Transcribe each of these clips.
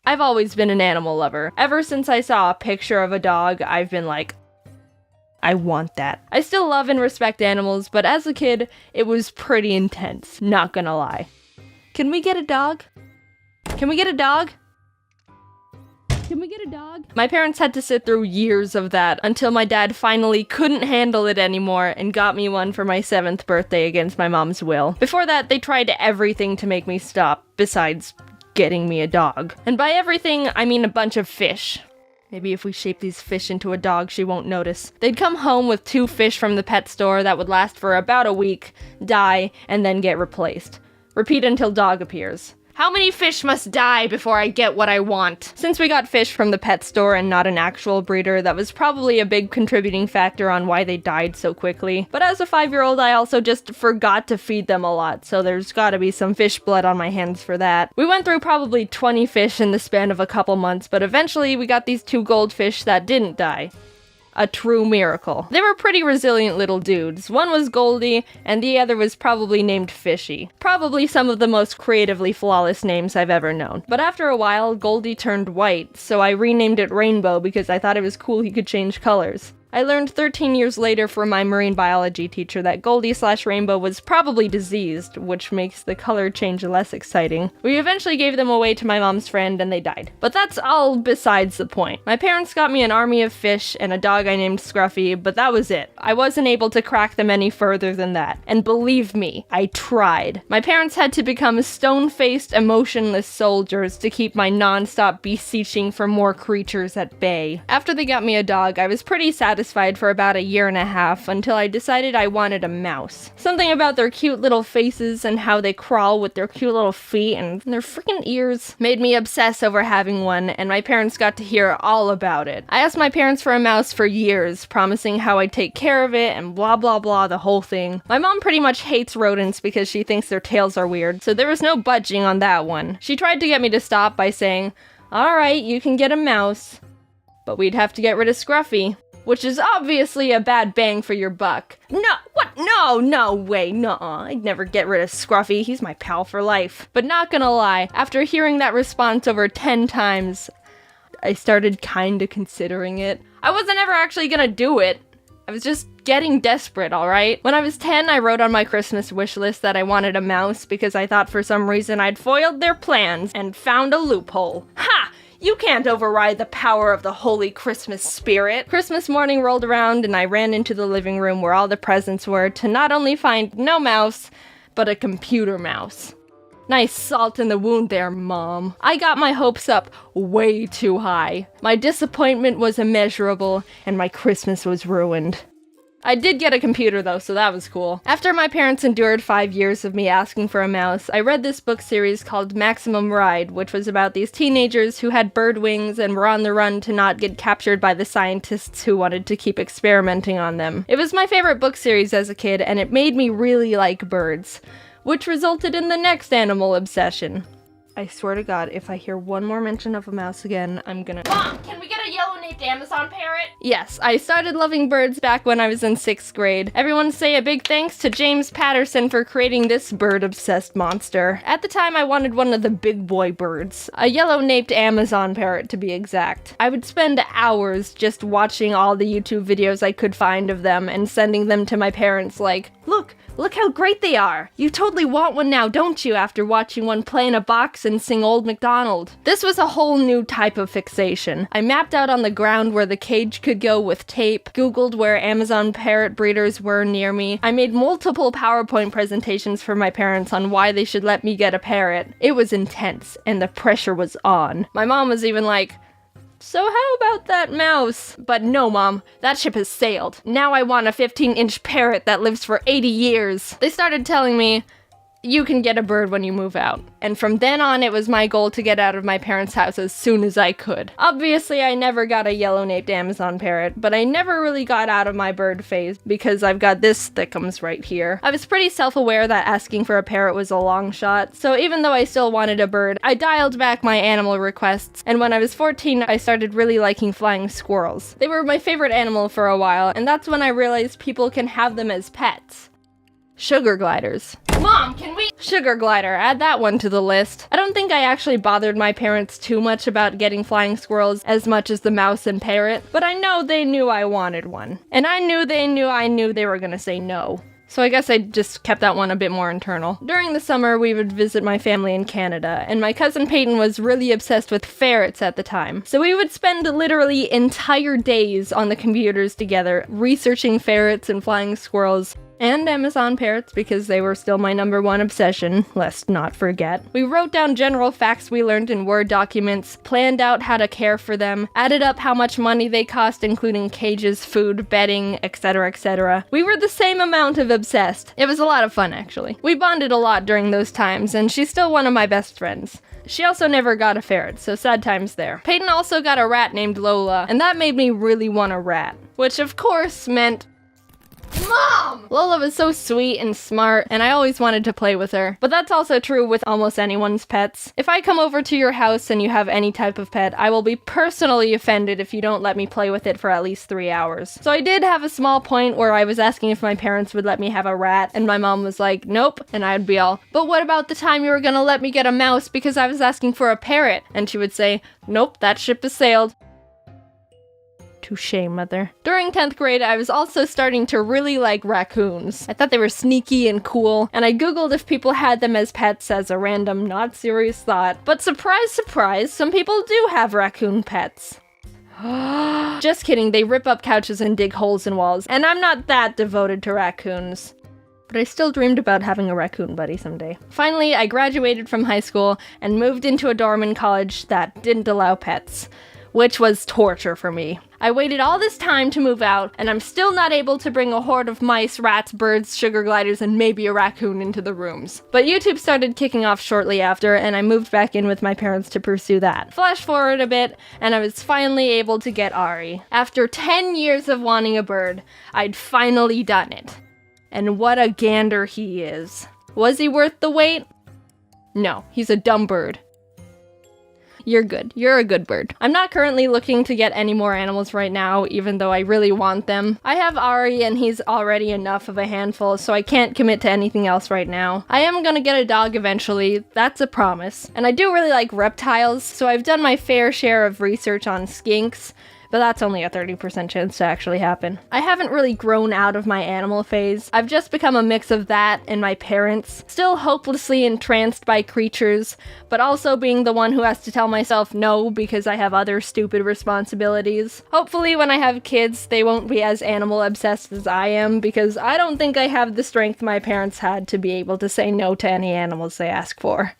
I've always been an animal lover. Ever since I saw a picture of a dog, I've been like, I want that. I still love and respect animals, but as a kid, it was pretty intense, not gonna lie. Can we get a dog? Can we get a dog? Can we get a dog? My parents had to sit through years of that until my dad finally couldn't handle it anymore and got me one for my 7th birthday against my mom's will. Before that, they tried everything to make me stop, besides getting me a dog. And by everything, I mean a bunch of fish. Maybe if we shape these fish into a dog, she won't notice. They'd come home with 2 fish from the pet store that would last for about a week, die, and then get replaced. Repeat until dog appears. How many fish must die before I get what I want? Since we got fish from the pet store and not an actual breeder, that was probably a big contributing factor on why they died so quickly. But as a 5-year-old, I also just forgot to feed them a lot, so there's gotta be some fish blood on my hands for that. We went through probably 20 fish in the span of a couple months, but eventually we got these 2 goldfish that didn't die. A true miracle. They were pretty resilient little dudes. One was Goldie, and the other was probably named Fishy. Probably some of the most creatively flawless names I've ever known. But after a while, Goldie turned white, so I renamed it Rainbow because I thought it was cool he could change colors. I learned 13 years later from my marine biology teacher that Goldie/Rainbow was probably diseased, which makes the color change less exciting. We eventually gave them away to my mom's friend and they died. But that's all besides the point. My parents got me an army of fish and a dog I named Scruffy, but that was it. I wasn't able to crack them any further than that. And believe me, I tried. My parents had to become stone-faced, emotionless soldiers to keep my non-stop beseeching for more creatures at bay. After they got me a dog, I was pretty satisfied for about a year and a half until I decided I wanted a mouse. Something about their cute little faces and how they crawl with their cute little feet and their freaking ears made me obsess over having one, and my parents got to hear all about it. I asked my parents for a mouse for years, promising how I'd take care of it and blah blah blah, the whole thing. My mom pretty much hates rodents because she thinks their tails are weird, so there was no budging on that one. She tried to get me to stop by saying, "Alright, you can get a mouse, but we'd have to get rid of Scruffy." Which is obviously a bad bang for your buck. No, what? No way, nuh-uh. I'd never get rid of Scruffy, he's my pal for life. But not gonna lie, after hearing that response over 10 times, I started kinda considering it. I wasn't ever actually gonna do it. I was just getting desperate, alright? When I was 10, I wrote on my Christmas wish list that I wanted a mouse because I thought for some reason I'd foiled their plans and found a loophole. Ha! You can't override the power of the holy Christmas spirit. Christmas morning rolled around and I ran into the living room where all the presents were to not only find no mouse, but a computer mouse. Nice salt in the wound there, Mom. I got my hopes up way too high. My disappointment was immeasurable and my Christmas was ruined. I did get a computer though, so that was cool. After my parents endured 5 years of me asking for a mouse, I read this book series called Maximum Ride, which was about these teenagers who had bird wings and were on the run to not get captured by the scientists who wanted to keep experimenting on them. It was my favorite book series as a kid, and it made me really like birds, which resulted in the next animal obsession. I swear to God, if I hear one more mention of a mouse again, I'm gonna— Mom, can we get a yellow-naped Amazon parrot? Yes, I started loving birds back when I was in 6th grade. Everyone say a big thanks to James Patterson for creating this bird-obsessed monster. At the time, I wanted one of the big boy birds. A yellow-naped Amazon parrot, to be exact. I would spend hours just watching all the YouTube videos I could find of them and sending them to my parents like, Look how great they are! You totally want one now, don't you, after watching one play in a box and sing Old MacDonald? This was a whole new type of fixation. I mapped out on the ground where the cage could go with tape, googled where Amazon parrot breeders were near me. I made multiple PowerPoint presentations for my parents on why they should let me get a parrot. It was intense, and the pressure was on. My mom was even like, "So how about that mouse?" But no, Mom, that ship has sailed. Now I want a 15-inch parrot that lives for 80 years. They started telling me, "You can get a bird when you move out." And from then on, it was my goal to get out of my parents' house as soon as I could. Obviously, I never got a yellow-naped Amazon parrot, but I never really got out of my bird phase because I've got this thickums right here. I was pretty self-aware that asking for a parrot was a long shot, so even though I still wanted a bird, I dialed back my animal requests, and when I was 14, I started really liking flying squirrels. They were my favorite animal for a while, and that's when I realized people can have them as pets. Sugar gliders. Mom, can we— Sugar glider, add that one to the list. I don't think I actually bothered my parents too much about getting flying squirrels as much as the mouse and parrot, but I know they knew I wanted one. And I knew they were gonna say no. So I guess I just kept that one a bit more internal. During the summer, we would visit my family in Canada, and my cousin Peyton was really obsessed with ferrets at the time. So we would spend literally entire days on the computers together, researching ferrets and flying squirrels, and Amazon parrots because they were still my #1 obsession, let's not forget. We wrote down general facts we learned in Word documents, planned out how to care for them, added up how much money they cost including cages, food, bedding, etc, etc. We were the same amount of obsessed. It was a lot of fun actually. We bonded a lot during those times and she's still one of my best friends. She also never got a ferret, so sad times there. Peyton also got a rat named Lola, and that made me really want a rat. Which of course meant Mom! Lola was so sweet and smart, and I always wanted to play with her. But that's also true with almost anyone's pets. If I come over to your house and you have any type of pet, I will be personally offended if you don't let me play with it for at least 3 hours. So I did have a small point where I was asking if my parents would let me have a rat, and my mom was like, nope, and I'd be all, but what about the time you were gonna let me get a mouse because I was asking for a parrot? And she would say, nope, that ship has sailed. Touché, mother. During 10th grade, I was also starting to really like raccoons. I thought they were sneaky and cool, and I googled if people had them as pets as a random, not serious thought. But surprise, surprise, some people do have raccoon pets. Just kidding, they rip up couches and dig holes in walls, and I'm not that devoted to raccoons. But I still dreamed about having a raccoon buddy someday. Finally, I graduated from high school and moved into a dorm in college that didn't allow pets, which was torture for me. I waited all this time to move out, and I'm still not able to bring a horde of mice, rats, birds, sugar gliders, and maybe a raccoon into the rooms. But YouTube started kicking off shortly after, and I moved back in with my parents to pursue that. Flash forward a bit, and I was finally able to get Ari. After 10 years of wanting a bird, I'd finally done it. And what a gander he is. Was he worth the wait? No, he's a dumb bird. You're good. You're a good bird. I'm not currently looking to get any more animals right now, even though I really want them. I have Ari and he's already enough of a handful, so I can't commit to anything else right now. I am gonna get a dog eventually, that's a promise. And I do really like reptiles, so I've done my fair share of research on skinks, but that's only a 30% chance to actually happen. I haven't really grown out of my animal phase. I've just become a mix of that and my parents, still hopelessly entranced by creatures, but also being the one who has to tell myself no because I have other stupid responsibilities. Hopefully when I have kids, they won't be as animal obsessed as I am, because I don't think I have the strength my parents had to be able to say no to any animals they ask for.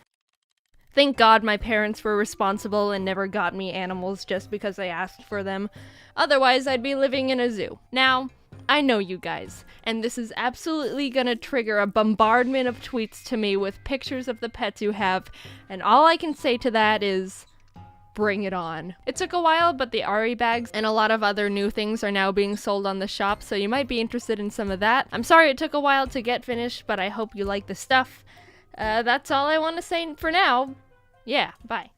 Thank God my parents were responsible and never got me animals just because I asked for them. Otherwise, I'd be living in a zoo. Now, I know you guys, and this is absolutely gonna trigger a bombardment of tweets to me with pictures of the pets you have, and all I can say to that is, bring it on. It took a while, but the Ari bags and a lot of other new things are now being sold on the shop, so you might be interested in some of that. I'm sorry it took a while to get finished, but I hope you like the stuff. That's all I want to say for now. Yeah, bye.